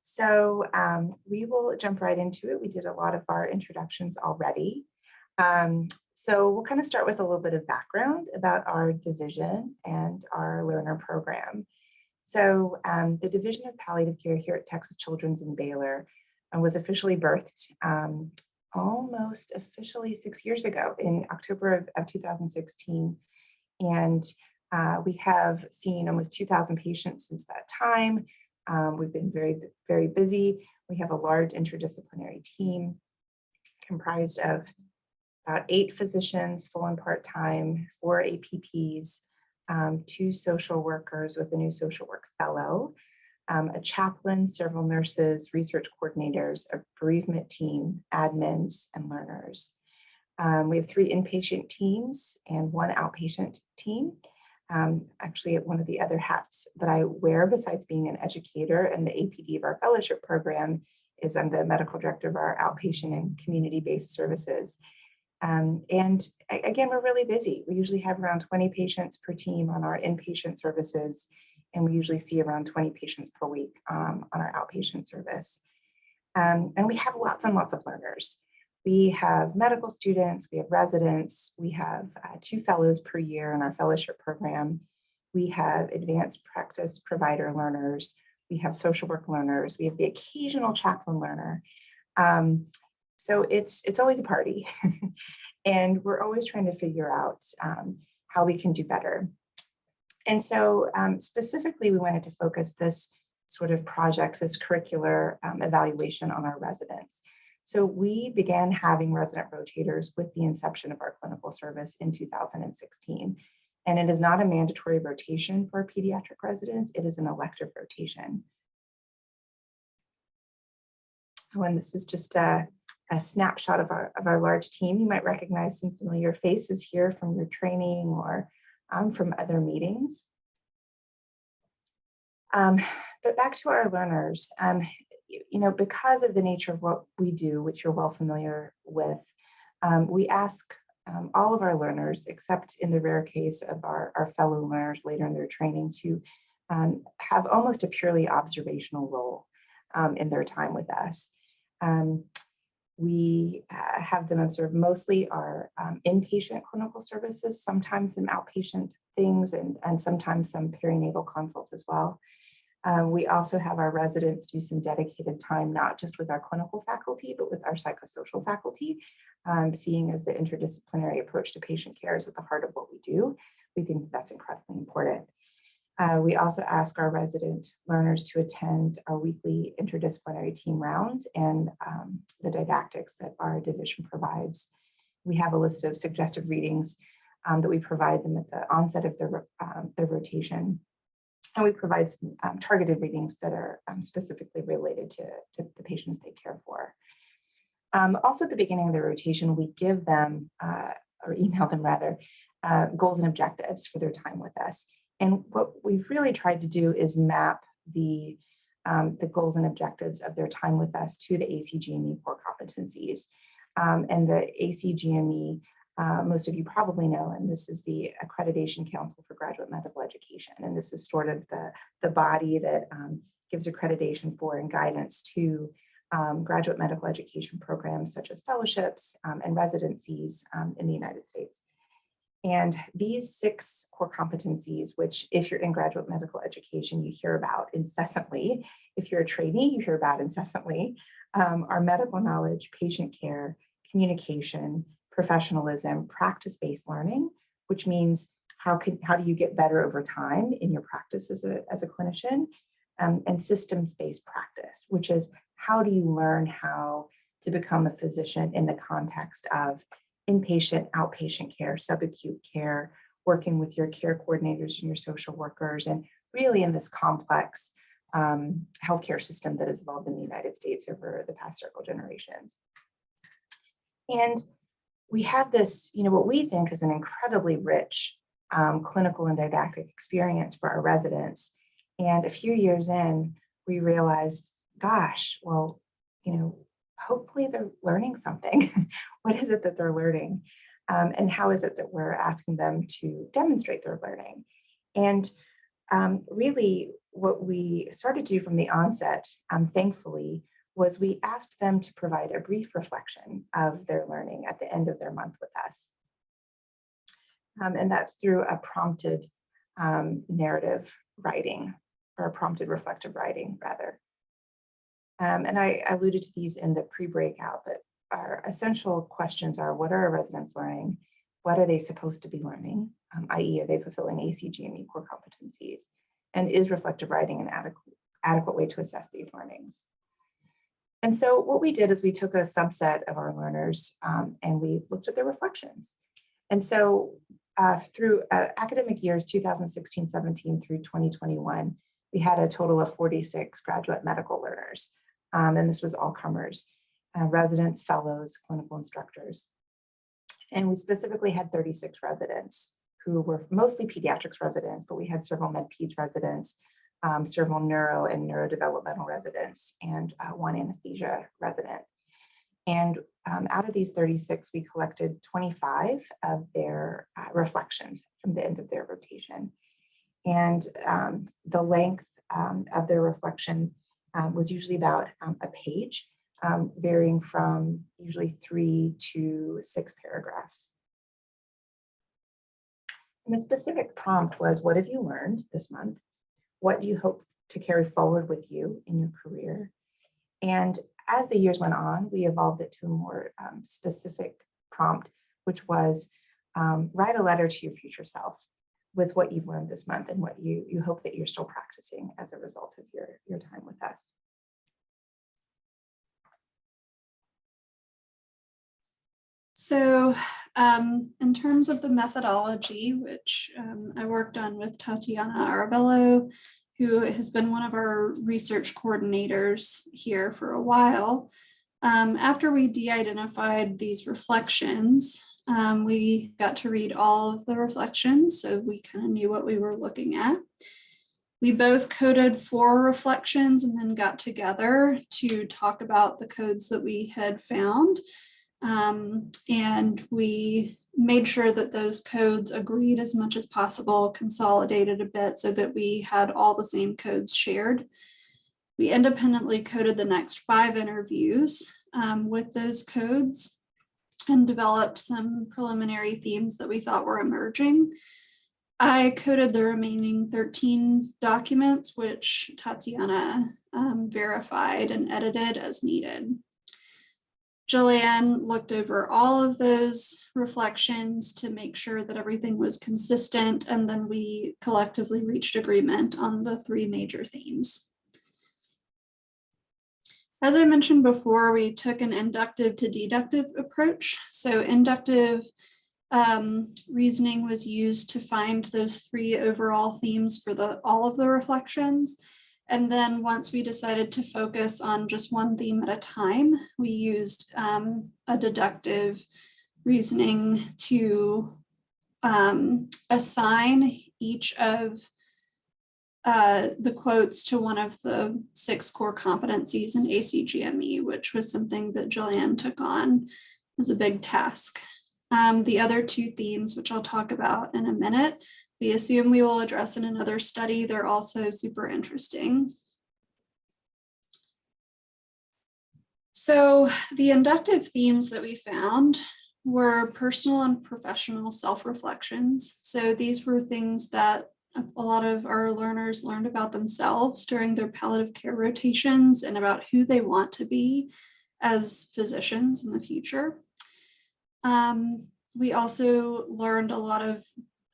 So we will jump right into it. We did a lot of our introductions already. So we'll kind of start with a little bit of background about our division and our learner program. So the Division of Palliative Care here at Texas Children's in Baylor was officially birthed almost officially 6 years ago in October of 2016. And we have seen almost 2,000 patients since that time. We've been very, very busy. We have a large interdisciplinary team comprised of about 8 physicians, full and part-time, 4 APPs, 2 social workers with a new social work fellow, a chaplain, several nurses, research coordinators, a bereavement team, admins, and learners. We have 3 inpatient teams and 1 outpatient team. Actually, one of the other hats that I wear besides being an educator and the APD of our fellowship program is I'm the medical director of our outpatient and community-based services. And again, we're really busy. We usually have around 20 patients per team on our inpatient services, and we usually see around 20 patients per week on our outpatient service. And we have lots and lots of learners. We have medical students, we have residents, we have 2 fellows per year in our fellowship program. We have advanced practice provider learners, we have social work learners, we have the occasional chaplain learner. So it's always a party. And we're always trying to figure out how we can do better. And so specifically, we wanted to focus this sort of project, this curricular evaluation on our residents. So we began having resident rotators with the inception of our clinical service in 2016. And it is not a mandatory rotation for pediatric residents, it is an elective rotation. Oh, and this is just a snapshot of our large team. You might recognize some familiar faces here from your training or from other meetings. But back to our learners, because of the nature of what we do, which you're well familiar with, we ask all of our learners, except in the rare case of our fellow learners later in their training, to have almost a purely observational role in their time with us. We have them observe mostly our inpatient clinical services, sometimes some outpatient things, and sometimes some perinatal consults as well. We also have our residents do some dedicated time, not just with our clinical faculty, but with our psychosocial faculty, seeing as the interdisciplinary approach to patient care is at the heart of what we do. We think that's incredibly important. We also ask our resident learners to attend our weekly interdisciplinary team rounds and the didactics that our division provides. We have a list of suggested readings that we provide them at the onset of their rotation. And we provide some targeted readings that are specifically related to the patients they care for. Also at the beginning of the rotation, we give them, or email them rather, goals and objectives for their time with us. And what we've really tried to do is map the goals and objectives of their time with us to the ACGME core competencies. And the ACGME, most of you probably know, and this is the Accreditation Council for Graduate Medical Education. And this is sort of the body that gives accreditation for and guidance to graduate medical education programs such as fellowships and residencies in the United States. And these 6 core competencies, which if you're in graduate medical education, you hear about incessantly. If you're a trainee, you hear about incessantly, are medical knowledge, patient care, communication, professionalism, practice-based learning, which means how do you get better over time in your practice as a clinician, and systems-based practice, which is how do you learn how to become a physician in the context of inpatient, outpatient care, subacute care, working with your care coordinators and your social workers, and really in this complex healthcare system that has evolved in the United States over the past several generations. And we have this, what we think is an incredibly rich clinical and didactic experience for our residents. And a few years in, we realized, gosh, well, hopefully they're learning something. What is it that they're learning? And how is it that we're asking them to demonstrate their learning? And really, what we started to do from the onset, thankfully, was we asked them to provide a brief reflection of their learning at the end of their month with us. And that's through a prompted narrative writing, or a prompted reflective writing, rather. And I alluded to these in the pre-breakout, but our essential questions are: what are our residents learning? What are they supposed to be learning? I.e., are they fulfilling ACGME core competencies? And is reflective writing an adequate way to assess these learnings? And so what we did is we took a subset of our learners and we looked at their reflections. And so through academic years 2016-17 through 2021, we had a total of 46 graduate medical learners. And this was all comers, residents, fellows, clinical instructors. And we specifically had 36 residents who were mostly pediatrics residents, but we had several med-peds residents, several neuro and neurodevelopmental residents, and one anesthesia resident. And out of these 36, we collected 25 of their reflections from the end of their rotation. And the length of their reflection was usually about a page, varying from usually 3 to 6 paragraphs. And the specific prompt was: what have you learned this month? What do you hope to carry forward with you in your career? And as the years went on, we evolved it to a more specific prompt, which was write a letter to your future self with what you've learned this month and what you hope that you're still practicing as a result of your time with us. So in terms of the methodology, which I worked on with Tatiana Arabello, who has been one of our research coordinators here for a while, after we de-identified these reflections, we got to read all of the reflections, so we kind of knew what we were looking at. We both coded 4 reflections and then got together to talk about the codes that we had found. And we made sure that those codes agreed as much as possible, consolidated a bit so that we had all the same codes shared. We independently coded the next 5 interviews with those codes and developed some preliminary themes that we thought were emerging. I coded the remaining 13 documents, which Tatiana verified and edited as needed. Jillian looked over all of those reflections to make sure that everything was consistent, and then we collectively reached agreement on the 3 major themes. As I mentioned before, we took an inductive to deductive approach. So inductive reasoning was used to find those 3 overall themes for all of the reflections. And then once we decided to focus on just one theme at a time, we used a deductive reasoning to assign each of the quotes to one of the 6 core competencies in ACGME, which was something that Jillian took on. It was a big task. The other 2 themes, which I'll talk about in a minute, we assume we will address in another study. They're also super interesting. So the inductive themes that we found were personal and professional self-reflections. So these were things that a lot of our learners learned about themselves during their palliative care rotations and about who they want to be as physicians in the future. We also learned a lot of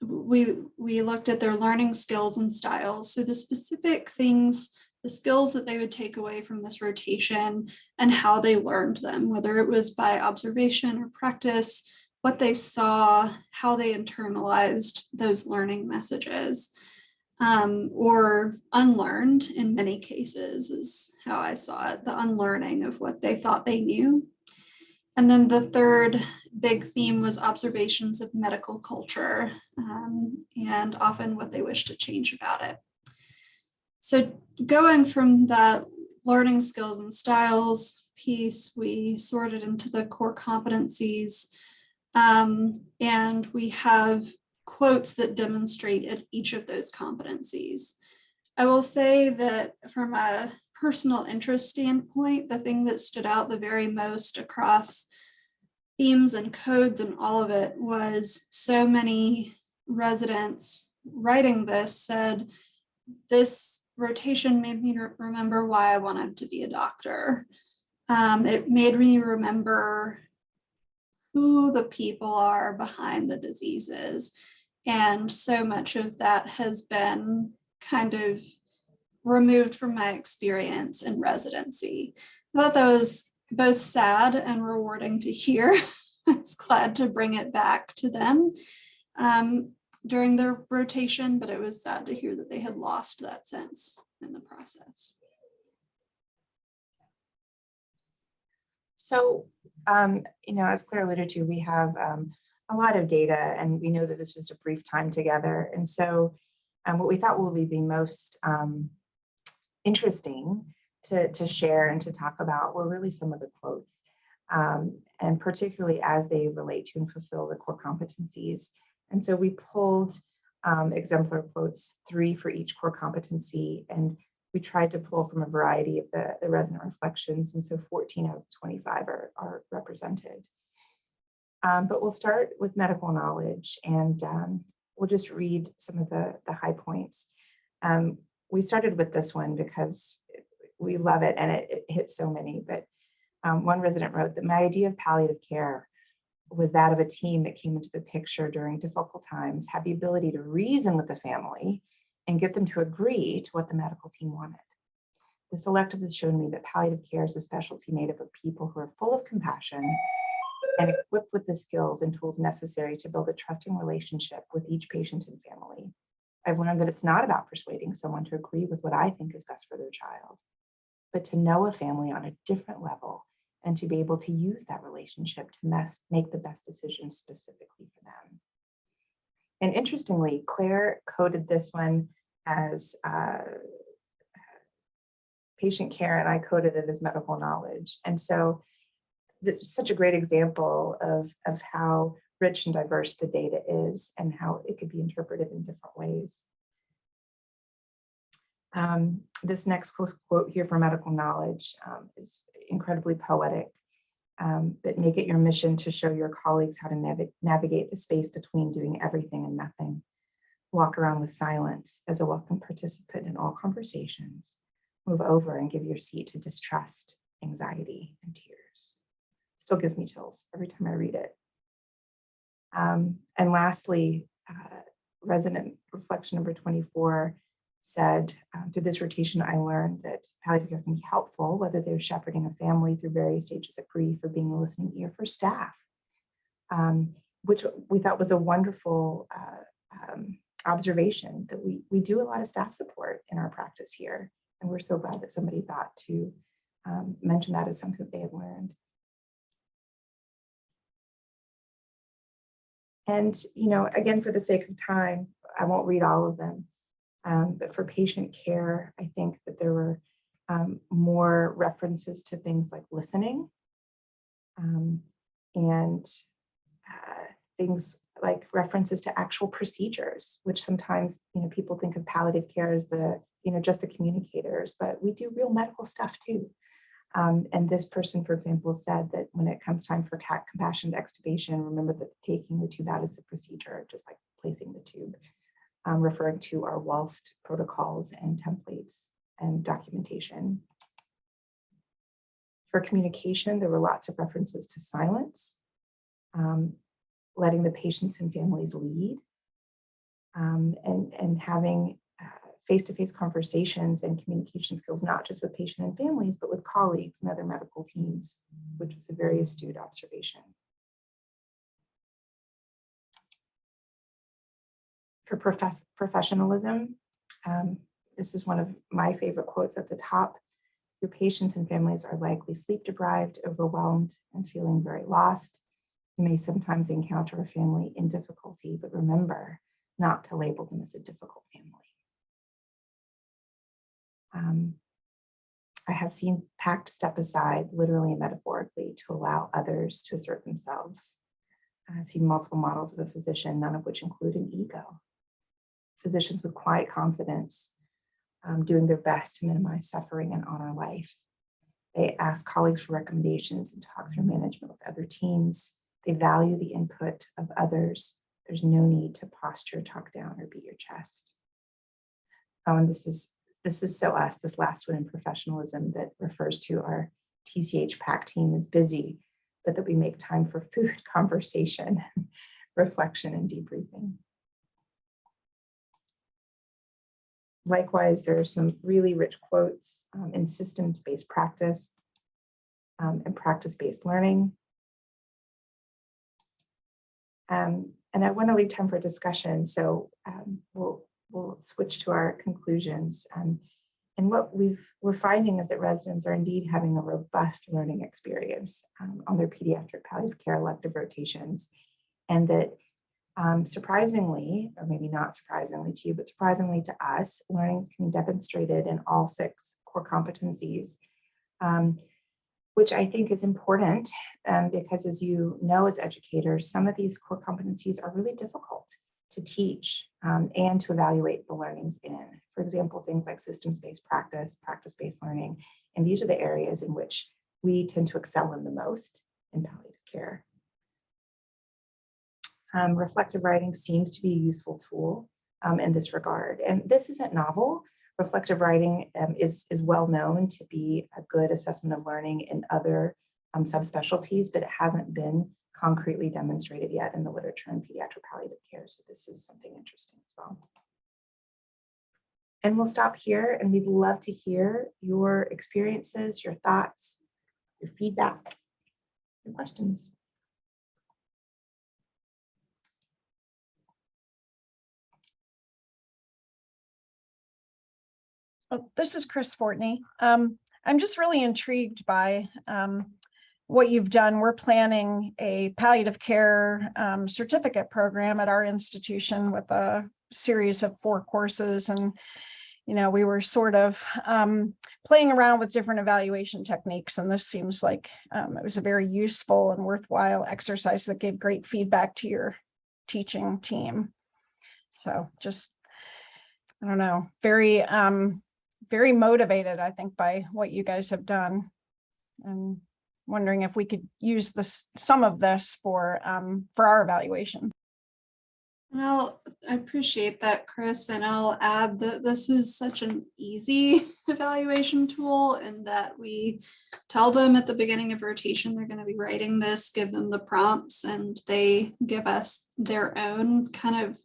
we looked at their learning skills and styles. So the specific things, the skills that they would take away from this rotation and how they learned them, whether it was by observation or practice, what they saw, how they internalized those learning messages, or unlearned in many cases is how I saw it, the unlearning of what they thought they knew. And then the third big theme was observations of medical culture and often what they wish to change about it. So going from that learning skills and styles piece, we sorted into the core competencies, and we have quotes that demonstrate each of those competencies. I will say that from a personal interest standpoint, the thing that stood out the very most across themes and codes and all of it was so many residents writing this said, this rotation made me remember why I wanted to be a doctor. It made me remember who the people are behind the diseases. And so much of that has been kind of removed from my experience in residency. I thought that was both sad and rewarding to hear. I was glad to bring it back to them during their rotation, but it was sad to hear that they had lost that sense in the process. So, as Claire alluded to, we have a lot of data, and we know that this was a brief time together. And so what we thought will be most interesting to share and to talk about were really some of the quotes, and particularly as they relate to and fulfill the core competencies. And so we pulled exemplar quotes, 3 for each core competency, and we tried to pull from a variety of the resident reflections, and so 14 out of 25 are represented. But we'll start with medical knowledge, and we'll just read some of the high points. We started with this one because we love it, and it hits so many, but one resident wrote that my idea of palliative care was that of a team that came into the picture during difficult times, had the ability to reason with the family and get them to agree to what the medical team wanted. This elective has shown me that palliative care is a specialty made up of people who are full of compassion and equipped with the skills and tools necessary to build a trusting relationship with each patient and family. I've learned that it's not about persuading someone to agree with what I think is best for their child, but to know a family on a different level and to be able to use that relationship to make the best decisions specifically for them. And interestingly, Claire coded this one as patient care, and I coded it as medical knowledge. And so it's such a great example of how rich and diverse the data is and how it could be interpreted in different ways. This next quote here for medical knowledge is incredibly poetic, but make it your mission to show your colleagues how to navigate the space between doing everything and nothing. Walk around with silence as a welcome participant in all conversations. Move over and give your seat to distrust, anxiety, and tears. Still gives me chills every time I read it. And lastly, resident reflection number 24 said, through this rotation, I learned that palliative care can be helpful, whether they're shepherding a family through various stages of grief or being a listening ear for staff, which we thought was a wonderful observation, that we do a lot of staff support in our practice here. And we're so glad that somebody thought to mention that as something that they had learned. And, again, for the sake of time, I won't read all of them. But for patient care, I think that there were more references to things like listening and things like references to actual procedures, which sometimes, people think of palliative care as just the communicators, but we do real medical stuff too. And this person, for example, said that when it comes time for compassionate extubation, remember that taking the tube out is a procedure, just like placing the tube. Referring to our WALST protocols and templates and documentation. For communication, there were lots of references to silence, letting the patients and families lead, and having face-to-face conversations and communication skills, not just with patient and families, but with colleagues and other medical teams, which was a very astute observation. For professionalism, this is one of my favorite quotes at the top. Your patients and families are likely sleep deprived, overwhelmed, and feeling very lost. You may sometimes encounter a family in difficulty, but remember not to label them as a difficult family. I have seen PACT step aside, literally and metaphorically, to allow others to assert themselves. I've seen multiple models of a physician, none of which include an ego. Physicians with quiet confidence doing their best to minimize suffering and honor life. They ask colleagues for recommendations and talk through management with other teams. They value the input of others. There's no need to posture, talk down, or beat your chest. Oh, and this is so us, this last one in professionalism that refers to our TCH PAC team is busy, but that we make time for food, conversation, reflection, and debriefing. Likewise, there are some really rich quotes in systems-based practice and practice-based learning. And I want to leave time for discussion, so we'll switch to our conclusions. And what we're finding is that residents are indeed having a robust learning experience on their pediatric palliative care elective rotations, and that surprisingly, or maybe not surprisingly to you, but surprisingly to us, learnings can be demonstrated in all 6 core competencies, which I think is important because, as you know, as educators, some of these core competencies are really difficult to teach and to evaluate the learnings in. For example, things like systems-based practice, practice-based learning, and these are the areas in which we tend to excel in the most in palliative care. Reflective writing seems to be a useful tool in this regard. And this isn't novel. Reflective writing is well known to be a good assessment of learning in other subspecialties, but it hasn't been concretely demonstrated yet in the literature in pediatric palliative care. So this is something interesting as well. And we'll stop here, and we'd love to hear your experiences, your thoughts, your feedback, your questions. This is Chris Fortney. I'm just really intrigued by what you've done. We're planning a palliative care certificate program at our institution with a series of 4 courses. And, you know, we were sort of playing around with different evaluation techniques. And this seems like it was a very useful and worthwhile exercise that gave great feedback to your teaching team. So just, I don't know, very motivated, I think, by what you guys have done, and wondering if we could use some of this for our evaluation. And I appreciate that, Chris, and I'll add that this is such an easy evaluation tool, and that we tell them at the beginning of rotation they're going to be writing this, give them the prompts, and they give us their own kind of.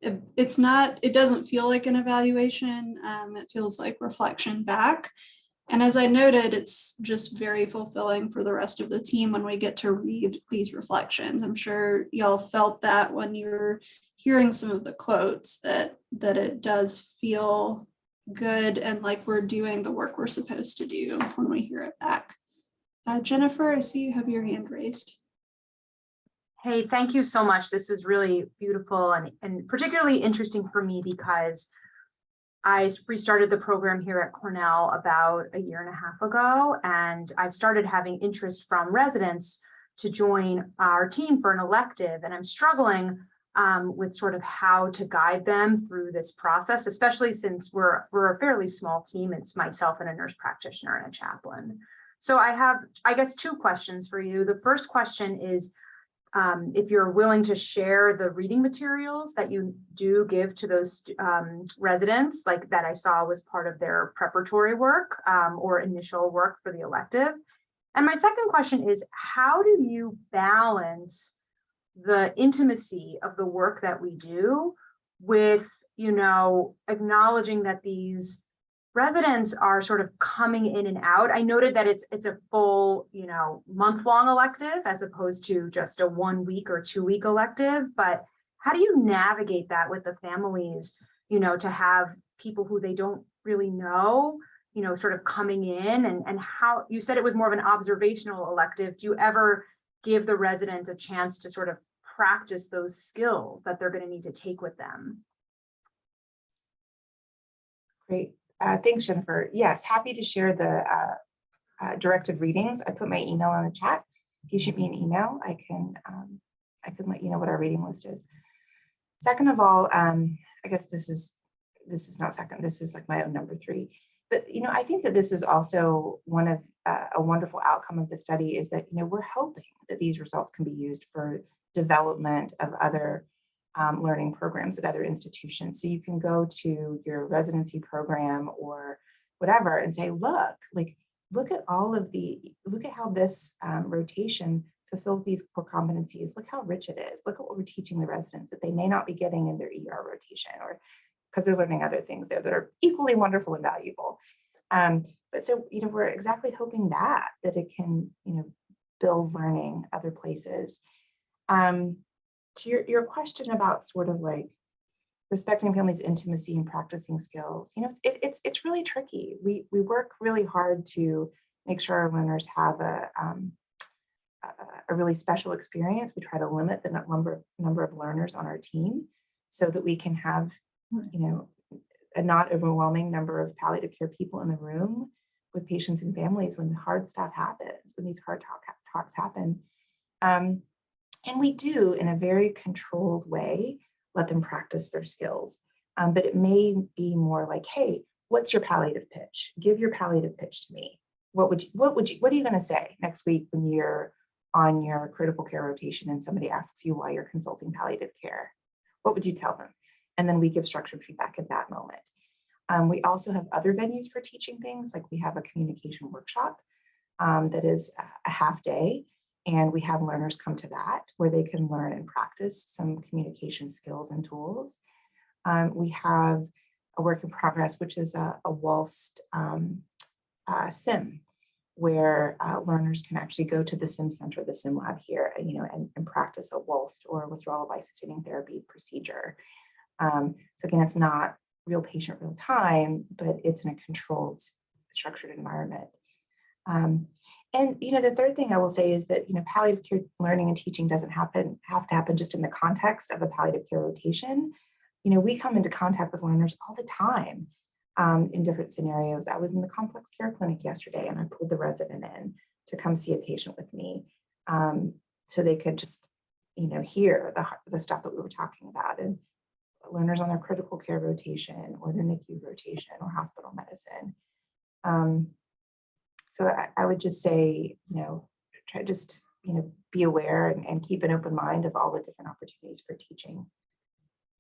It doesn't feel like an evaluation. It feels like reflection back. And as I noted, it's just very fulfilling for the rest of the team when we get to read these reflections. I'm sure y'all felt that when you're hearing some of the quotes, that it does feel good and like we're doing the work we're supposed to do when we hear it back. Jennifer, I see you have your hand raised. Hey, thank you so much. This was really beautiful and particularly interesting for me because I restarted the program here at Cornell about a year and a half ago, and I've started having interest from residents to join our team for an elective, and I'm struggling with sort of how to guide them through this process, especially since we're a fairly small team. It's myself and a nurse practitioner and a chaplain. So I have, I guess, 2 questions for you. The first question is, if you're willing to share the reading materials that you do give to those residents, like that I saw was part of their preparatory work or initial work for the elective. And my second question is, how do you balance the intimacy of the work that we do with, you know, acknowledging that these residents are sort of coming in and out? I noted that it's a full, you know, month-long elective as opposed to just a 1 week or 2 week elective. But how do you navigate that with the families, you know, to have people who they don't really know, you know, sort of coming in, and how you said it was more of an observational elective. Do you ever give the residents a chance to sort of practice those skills that they're going to need to take with them? Great. Thanks, Jennifer. Yes, happy to share the directive readings. I put my email in the chat. If you shoot me an email, I can let you know what our reading list is. Second of all, I guess this is this is not second, this is like my own number 3. But, I think that this is also one of a wonderful outcome of the study is that, we're hoping that these results can be used for development of other learning programs at other institutions. So you can go to your residency program or whatever and say, look at how this rotation fulfills these core competencies. Look how rich it is. Look at what we're teaching the residents that they may not be getting in their ER rotation, or because they're learning other things there that are equally wonderful and valuable. But so, we're exactly hoping that it can, build learning other places. To your question about sort of like respecting families' intimacy and practicing skills, it's really tricky. We work really hard to make sure our learners have a really special experience. We try to limit the number of learners on our team so that we can have, a not overwhelming number of palliative care people in the room with patients and families when the hard stuff happens, when these hard talks happen. And we do, in a very controlled way, let them practice their skills. But it may be more like, hey, what's your palliative pitch? Give your palliative pitch to me. What are you going to say next week when you're on your critical care rotation and somebody asks you why you're consulting palliative care? What would you tell them? And then we give structured feedback at that moment. We also have other venues for teaching things, like we have a communication workshop that is a half day, and we have learners come to that where they can learn and practice some communication skills and tools. We have a work in progress, which is a waltzed sim, where learners can actually go to the sim center, the sim lab here, and practice a waltzed or withdrawal by sustaining therapy procedure. So again, it's not real patient, real time, but it's in a controlled, structured environment. And the third thing I will say is that palliative care learning and teaching doesn't have to happen just in the context of a palliative care rotation. We come into contact with learners all the time in different scenarios. I was in the complex care clinic yesterday, and I pulled the resident in to come see a patient with me, so they could just hear the stuff that we were talking about. And learners on their critical care rotation or their NICU rotation or hospital medicine. So I would just say, try just, be aware and keep an open mind of all the different opportunities for teaching.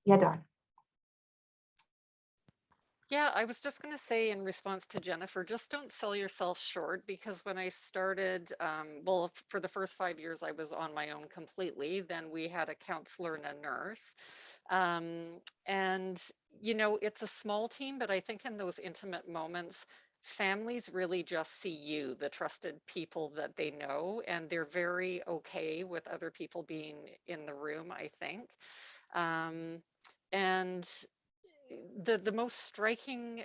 Yeah, Dawn. Yeah, I was just going to say in response to Jennifer, just don't sell yourself short, because when I started, well, for the first 5 years, I was on my own completely. Then we had a counselor and a nurse. And, it's a small team, but I think in those intimate moments, families really just see you, the trusted people that they know, and they're very okay with other people being in the room, I think. And the most striking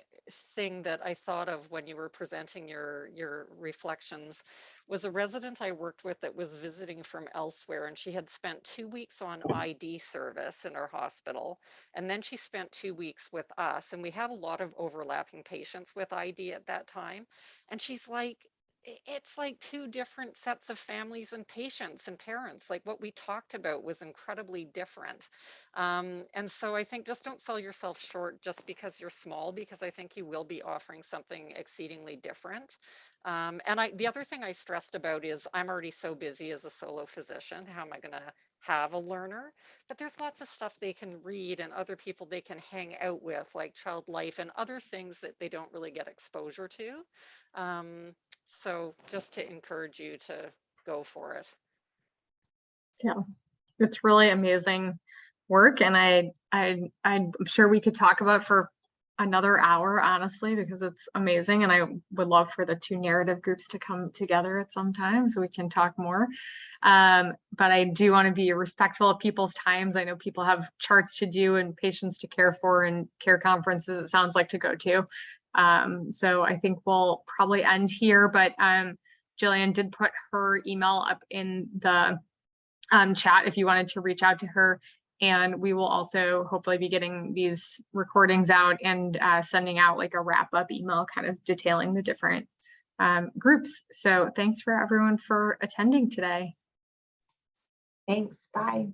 thing that I thought of when you were presenting your reflections was a resident I worked with that was visiting from elsewhere, and she had spent 2 weeks on ID service in our hospital, and then she spent 2 weeks with us, and we had a lot of overlapping patients with ID at that time. And she's like, it's like 2 different sets of families and patients and parents. Like, what we talked about was incredibly different. And so I think just don't sell yourself short just because you're small, because I think you will be offering something exceedingly different. And the other thing I stressed about is I'm already so busy as a solo physician. How am I going to have a learner? But there's lots of stuff they can read and other people they can hang out with, like child life and other things that they don't really get exposure to. So just to encourage you to go for it. Yeah, it's really amazing work, and I'm sure we could talk about it for another hour, honestly, because it's amazing, and I would love for the 2 narrative groups to come together at some time so we can talk more. But I do want to be respectful of people's times. I know people have charts to do and patients to care for and care conferences, it sounds like, to go to. So I think we'll probably end here, but Jillian did put her email up in the chat if you wanted to reach out to her. And we will also hopefully be getting these recordings out and sending out like a wrap-up email kind of detailing the different groups. So thanks for everyone for attending today. Thanks. Bye.